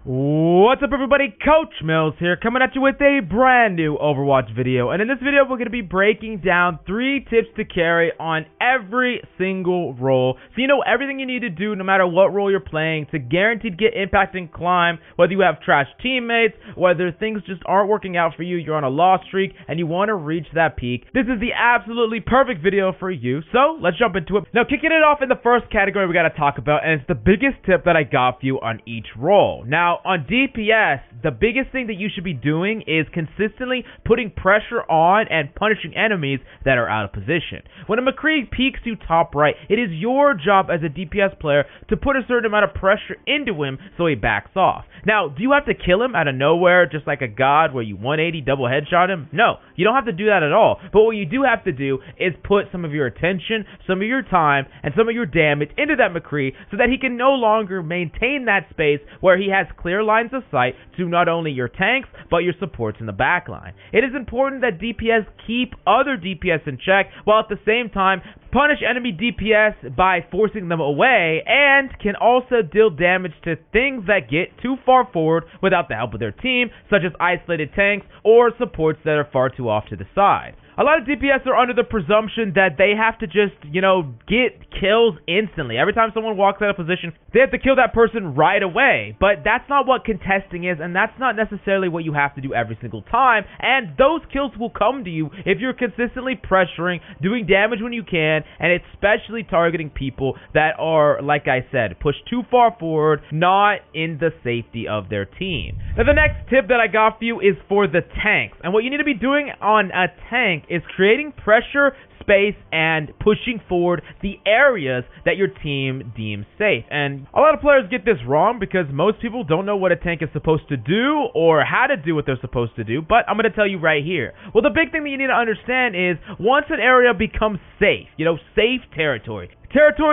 What's up everybody, Coach Mills here, coming at you with a brand new Overwatch video. And in this video, we're going to be breaking down 3 tips to carry on every single role, so you know everything you need to do no matter what role you're playing to guaranteed get impact and climb, whether you have trash teammates, whether things just aren't working out for you, you're on a loss streak, and you want to reach that peak. This is the absolutely perfect video for you, so let's jump into it. Now, kicking it off in the first category we got to talk about, and it's the biggest tip that I got for you on each role. Now, on DPS, the biggest thing that you should be doing is consistently putting pressure on and punishing enemies that are out of position. When a McCree peeks you top right, it is your job as a DPS player to put a certain amount of pressure into him so he backs off. Now, do you have to kill him out of nowhere just like a god where you 180 double headshot him? No, you don't have to do that at all. But what you do have to do is put some of your attention, some of your time, and some of your damage into that McCree so that he can no longer maintain that space where he has clear lines of sight to not only your tanks, but your supports in the backline. It is important that DPS keep other DPS in check, while at the same time punish enemy DPS by forcing them away, and can also deal damage to things that get too far forward without the help of their team, such as isolated tanks or supports that are far too off to the side. A lot of DPS are under the presumption that they have to just, get kills instantly. Every time someone walks out of position, they have to kill that person right away. But that's not what contesting is, and that's not necessarily what you have to do every single time. And those kills will come to you if you're consistently pressuring, doing damage when you can, and especially targeting people that are, like I said, pushed too far forward, not in the safety of their team. Now, the next tip that I got for you is for the tanks. And what you need to be doing on a tank is creating pressure, space, and pushing forward the areas that your team deems safe. And a lot of players get this wrong because most people don't know what a tank is supposed to do or how to do what they're supposed to do, but I'm going to tell you right here. Well, the big thing that you need to understand is once an area becomes safe, safe territory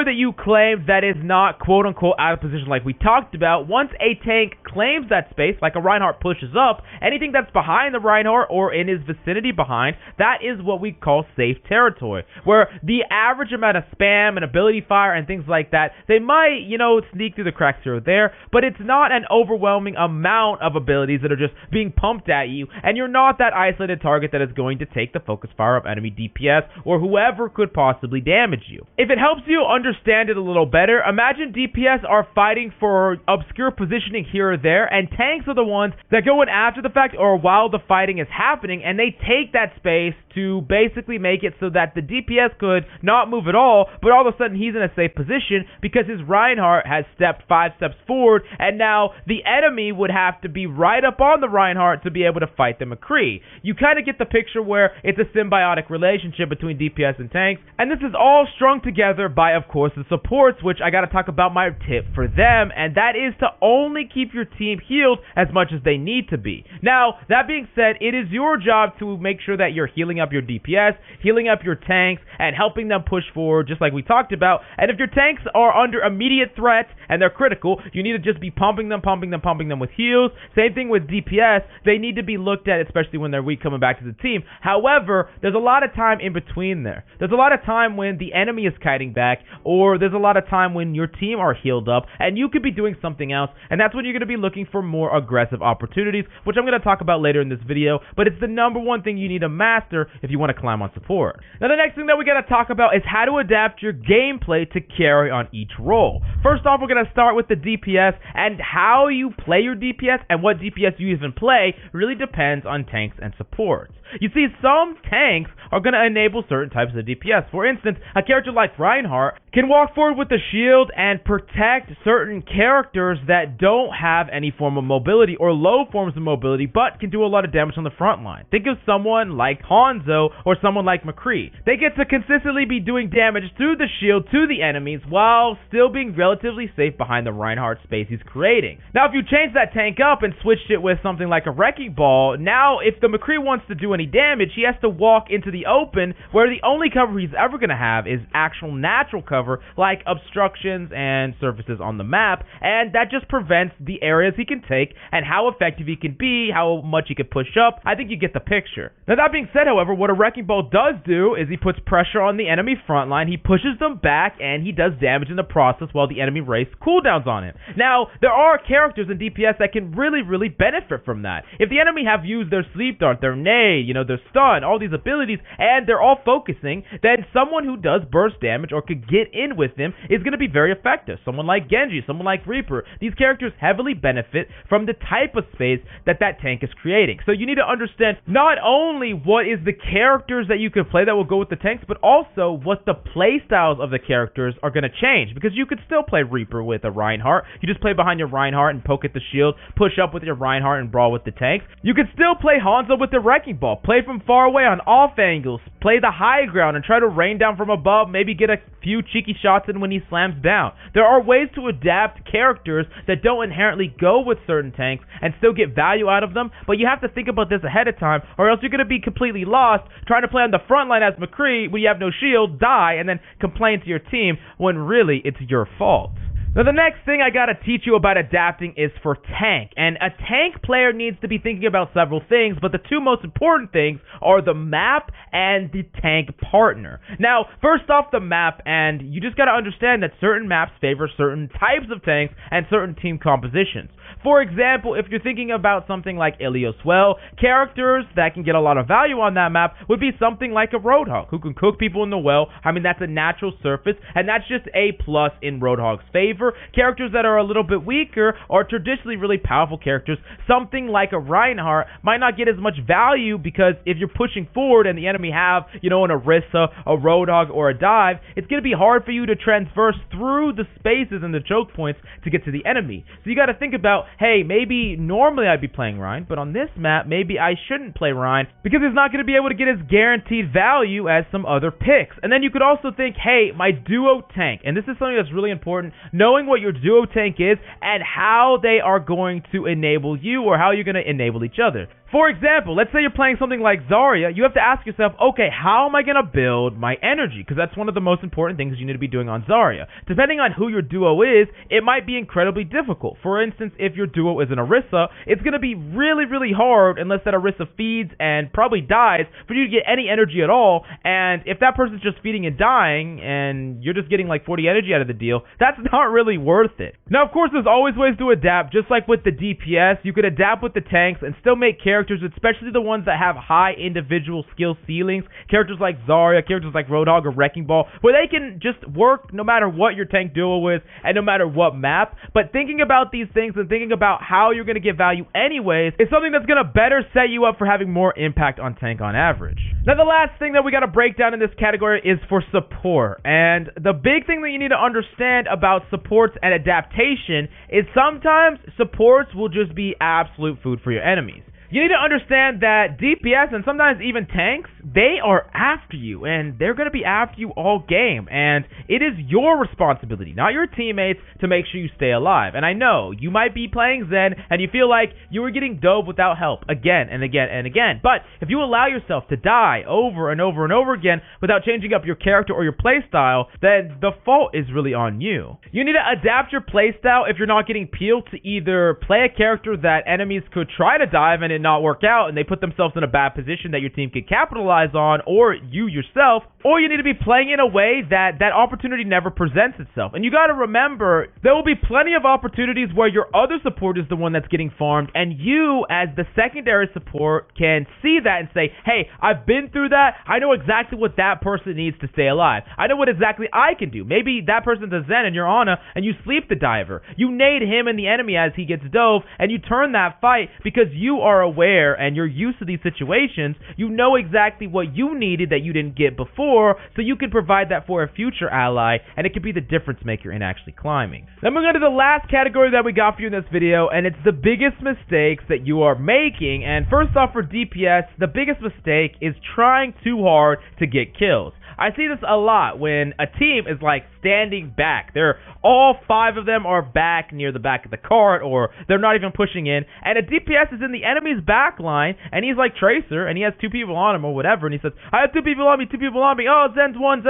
that you claim that is not quote-unquote out of position like we talked about, once a tank claims that space, like a Reinhardt pushes up, anything that's behind the Reinhardt or in his vicinity behind, that is what we call safe territory, where the average amount of spam and ability fire and things like that, they might, sneak through the cracks here or there, but it's not an overwhelming amount of abilities that are just being pumped at you, and you're not that isolated target that is going to take the focus fire of enemy DPS or whoever could possibly damage you. If it helps you understand it a little better, imagine DPS are fighting for obscure positioning here or there, and tanks are the ones that go in after the fact or while the fighting is happening, and they take that space to basically make it so that the DPS could not move at all, but all of a sudden he's in a safe position because his Reinhardt has stepped 5 steps forward, and now the enemy would have to be right up on the Reinhardt to be able to fight the McCree. You kind of get the picture where it's a symbiotic relationship between DPS and tanks, and this is all strung together by, of course, the supports, which I got to talk about my tip for them, and that is to only keep your team healed as much as they need to be. Now, that being said, it is your job to make sure that you're healing up your DPS, healing up your tanks, and helping them push forward, just like we talked about. And if your tanks are under immediate threat and they're critical, you need to just be pumping them with heals. Same thing with DPS. They need to be looked at, especially when they're weak coming back to the team. However, there's a lot of time in between there. There's a lot of time when the enemy is kiting back, or there's a lot of time when your team are healed up, and you could be doing something else, and that's when you're going to be looking for more aggressive opportunities, which I'm going to talk about later in this video, but it's the number one thing you need to master if you want to climb on support. Now, the next thing that we got to talk about is how to adapt your gameplay to carry on each role. First off, we're going to start with the DPS, and how you play your DPS and what DPS you even play really depends on tanks and supports. You see, some tanks are going to enable certain types of DPS. For instance, a character like Reinhardt can walk forward with the shield and protect certain characters that don't have any form of mobility or low forms of mobility, but can do a lot of damage on the front line. Think of someone like Hanzo or someone like McCree. They get to consistently be doing damage through the shield to the enemies while still being relatively safe behind the Reinhardt space he's creating. Now, if you change that tank up and switched it with something like a Wrecking Ball, now if the McCree wants to do an any damage, he has to walk into the open, where the only cover he's ever going to have is actual natural cover, like obstructions and surfaces on the map, and that just prevents the areas he can take and how effective he can be, how much he can push up. I think you get the picture. Now, that being said, however, what a Wrecking Ball does do is he puts pressure on the enemy front line, he pushes them back, and he does damage in the process while the enemy wastes cooldowns on him. Now, there are characters in DPS that can really benefit from that. If the enemy have used their sleep dart, their nade, their stun, all these abilities, and they're all focusing, then someone who does burst damage or could get in with them is going to be very effective. Someone like Genji, someone like Reaper. These characters heavily benefit from the type of space that tank is creating. So you need to understand not only what is the characters that you can play that will go with the tanks, but also what the play styles of the characters are going to change, because you could still play Reaper with a Reinhardt. You just play behind your Reinhardt and poke at the shield, push up with your Reinhardt and brawl with the tanks. You could still play Hanzo with the Wrecking Ball, play from far away on off angles, play the high ground and try to rain down from above, maybe get a few cheeky shots in when he slams down. There are ways to adapt characters that don't inherently go with certain tanks and still get value out of them, but you have to think about this ahead of time, or else you're going to be completely lost trying to play on the front line as McCree when you have no shield, die, and then complain to your team when really it's your fault. Now, the next thing I gotta teach you about adapting is for tank, and a tank player needs to be thinking about several things, but the two most important things are the map and the tank partner. Now, first off, the map, and you just gotta understand that certain maps favor certain types of tanks and certain team compositions. For example, if you're thinking about something like Ilios Well, characters that can get a lot of value on that map would be something like a Roadhog, who can cook people in the well. I mean, that's a natural surface, and that's just a plus in Roadhog's favor. Characters that are a little bit weaker are traditionally really powerful characters. Something like a Reinhardt might not get as much value, because if you're pushing forward and the enemy have, an Orisa, a Roadhog, or a dive, it's going to be hard for you to transverse through the spaces and the choke points to get to the enemy. So you got to think about, hey, maybe normally I'd be playing Rein, but on this map, maybe I shouldn't play Rein, because he's not going to be able to get his guaranteed value as some other picks. And then you could also think, hey, my duo tank, and this is something that's really important, knowing what your duo tank is and how they are going to enable you, or how you're going to enable each other. For example, let's say you're playing something like Zarya, you have to ask yourself, okay, how am I going to build my energy? Because that's one of the most important things you need to be doing on Zarya. Depending on who your duo is, it might be incredibly difficult. For instance, if your duo is an Orisa, it's going to be really hard, unless that Orisa feeds and probably dies, for you to get any energy at all. And if that person's just feeding and dying, and you're just getting like 40 energy out of the deal, that's not really worth it. Now, of course, there's always ways to adapt. Just like with the DPS, you could adapt with the tanks and still make characters, especially the ones that have high individual skill ceilings, characters like Zarya, characters like Roadhog or Wrecking Ball, where they can just work no matter what your tank duo is and no matter what map. But thinking about these things and thinking about how you're going to get value anyways is something that's going to better set you up for having more impact on tank on average. Now, the last thing that we got to break down in this category is for support. And the big thing that you need to understand about supports and adaptation is sometimes supports will just be absolute food for your enemies. You need to understand that DPS and sometimes even tanks, they are after you, and they're going to be after you all game, and it is your responsibility, not your teammates, to make sure you stay alive. And I know, you might be playing Zen, and you feel like you were getting dove without help again and again and again, but if you allow yourself to die over and over and over again without changing up your character or your playstyle, then the fault is really on you. You need to adapt your playstyle if you're not getting peeled, to either play a character that enemies could try to dive in and not work out, and they put themselves in a bad position that your team could capitalize on, or you yourself, or you need to be playing in a way that that opportunity never presents itself. And you got to remember, there will be plenty of opportunities where your other support is the one that's getting farmed, and you, as the secondary support, can see that and say, hey, I've been through that. I know exactly what that person needs to stay alive. I know what exactly I can do. Maybe that person's a Zen and you're Ana, and you sleep the diver. You nade him and the enemy as he gets dove, and you turn that fight because you are aware and you're used to these situations. You know exactly what you needed that you didn't get before, so you can provide that for a future ally, and it could be the difference maker in actually climbing. Then we're going to the last category that we got for you in this video, and it's the biggest mistakes that you are making. And first off, for DPS, the biggest mistake is trying too hard to get kills. I see this a lot when a team is like standing back. All 5 of them are back near the back of the cart, or they're not even pushing in. And a DPS is in the enemy's back line, and he's like Tracer, and he has 2 people on him or whatever, and he says, I have 2 people on me, 2 people on me. Oh, Zen's one.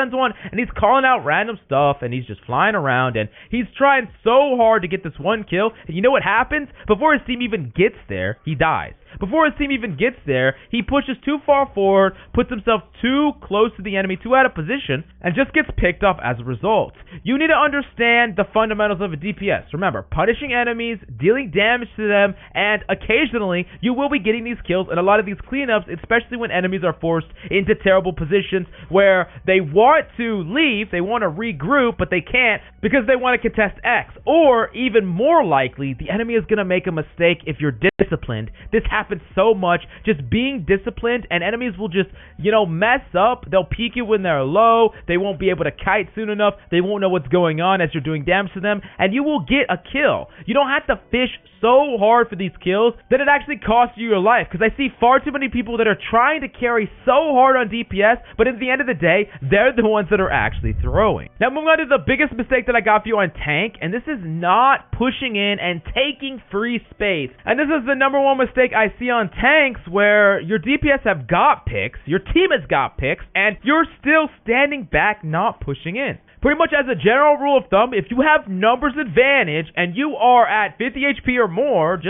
And he's calling out random stuff, and he's just flying around, and he's trying so hard to get this one kill. And you know what happens? Before his team even gets there, he dies. Before his team even gets there, he pushes too far forward, puts himself too close to the enemy, too out of position, and just gets picked off as a result. You need to understand the fundamentals of a DPS. Remember, punishing enemies, dealing damage to them, and occasionally you will be getting these kills and a lot of these cleanups, especially when enemies are forced into terrible positions where they want to leave, they want to regroup, but they can't because they want to contest X. Or, even more likely, the enemy is going to make a mistake if you're disciplined. This happens so much, just being disciplined, and enemies will just, mess up. They'll peek you when they're low. They won't be able to kite soon enough. They won't know what's going on as you're doing damage to them, and you will get a kill. You don't have to fish so hard for these kills that it actually costs you your life, because I see far too many people that are trying to carry so hard on DPS, but at the end of the day, they're the ones that are actually throwing. Now, moving on to the biggest mistake that I got for you on tank, and this is not pushing in and taking free space. And this is the number one mistake I see on tanks, where your DPS have got picks, your team has got picks, and you're still standing back, not pushing in. Pretty much as a general rule of thumb, if you have numbers advantage and you are at 50 HP or more,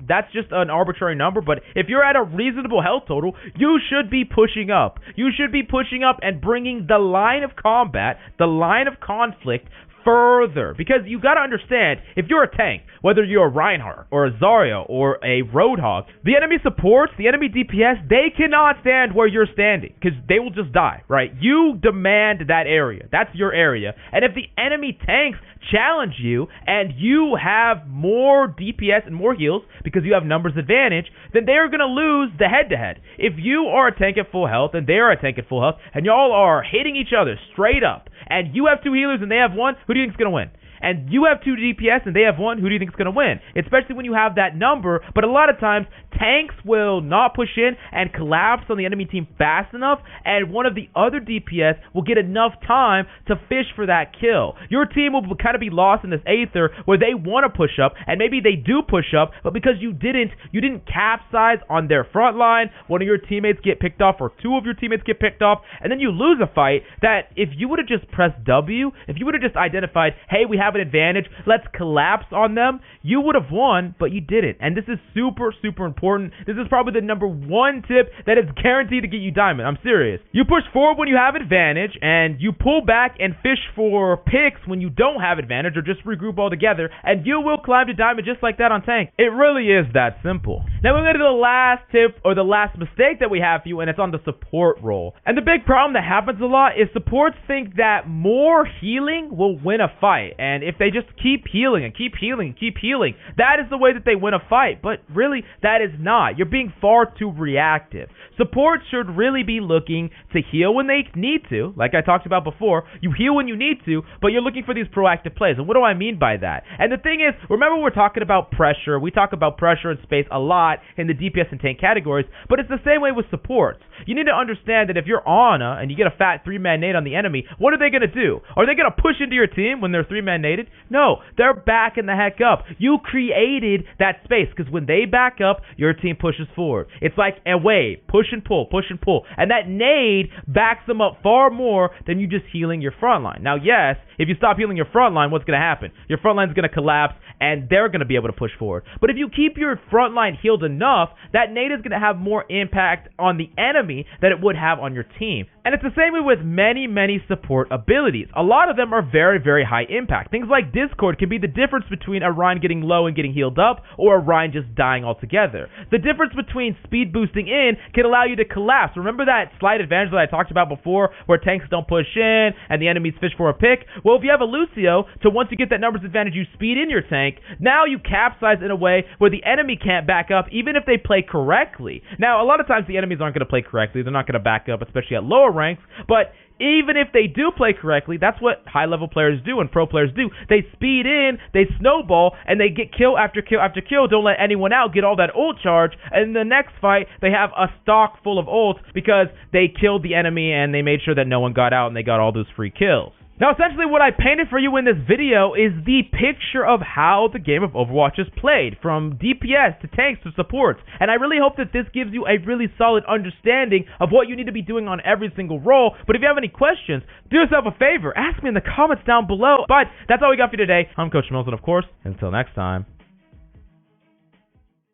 that's just an arbitrary number, but if you're at a reasonable health total, you should be pushing up. You should be pushing up and bringing the line of combat, the line of conflict, further, because you got to understand, if you're a tank, whether you're a Reinhardt or a Zarya or a Roadhog, the enemy supports, the enemy DPS, they cannot stand where you're standing because they will just die, right? You demand that area. That's your area. And if the enemy tanks challenge you and you have more DPS and more heals because you have numbers advantage, then they're going to lose the head-to-head. If you are a tank at full health and they are a tank at full health and y'all are hitting each other straight up and you have 2 healers and they have 1, who do you think is going to win? And you have 2 DPS and they have 1, who do you think is going to win? Especially when you have that number, but a lot of times, tanks will not push in and collapse on the enemy team fast enough, and one of the other DPS will get enough time to fish for that kill. Your team will kind of be lost in this aether where they want to push up, and maybe they do push up, but because you didn't capsize on their front line, one of your teammates get picked off, or 2 of your teammates get picked off, and then you lose a fight that if you would have just pressed W, if you would have just identified, hey, we have an advantage, let's collapse on them, you would have won, but you didn't. And this is super, super important. This is probably the number 1 tip that is guaranteed to get you diamond. I'm serious. You push forward when you have advantage, and you pull back and fish for picks when you don't have advantage, or just regroup all together, and you will climb to diamond just like that on tank. It really is that simple. Now we're going to do the last tip, or the last mistake that we have for you, and it's on the support role. And the big problem that happens a lot is supports think that more healing will win a fight, and if they just keep healing and keep healing and keep healing, that is the way that they win a fight. But really, that is not. You're being far too reactive. Support should really be looking to heal when they need to, like I talked about before. You heal when you need to, but you're looking for these proactive plays. And what do I mean by that? And the thing is, remember we're talking about pressure. We talk about pressure and space a lot in the DPS and tank categories, but it's the same way with supports. You need to understand that if you're Ana and you get a fat 3-man nade on the enemy, what are they going to do? Are they going to push into your team when they're 3-man naded? No, they're backing the heck up. You created that space because when they back up, your team pushes forward. It's like a wave, push and pull, and that nade backs them up far more than you just healing your front line. Now, yes, if you stop healing your front line, what's going to happen? Your front line's going to collapse, and they're going to be able to push forward. But if you keep your front line healed enough, that nade is going to have more impact on the enemy than it would have on your team. And it's the same way with many, many support abilities. A lot of them are very, very high impact. Things like Discord can be the difference between a Rein getting low and getting healed up, or a Rein just dying altogether. The difference between speed boosting in can allow you to collapse. Remember that slight advantage that I talked about before, where tanks don't push in and the enemies fish for a pick? Well, if you have a Lucio, to once you get that numbers advantage, you speed in your tank, now you capsize in a way where the enemy can't back up, even if they play correctly. Now, a lot of times the enemies aren't going to play correctly. They're not going to back up, especially at lower ranks, but even if they do play correctly, that's what high-level players do and pro players do. They speed in, they snowball, and they get kill after kill after kill. Don't let anyone out, get all that ult charge, and in the next fight, they have a stock full of ults because they killed the enemy and they made sure that no one got out and they got all those free kills. Now, essentially what I painted for you in this video is the picture of how the game of Overwatch is played, from DPS to tanks to supports, and I really hope that this gives you a really solid understanding of what you need to be doing on every single role. But if you have any questions, do yourself a favor, ask me in the comments down below. But that's all we got for you today. I'm Coach Mills, and of course, until next time.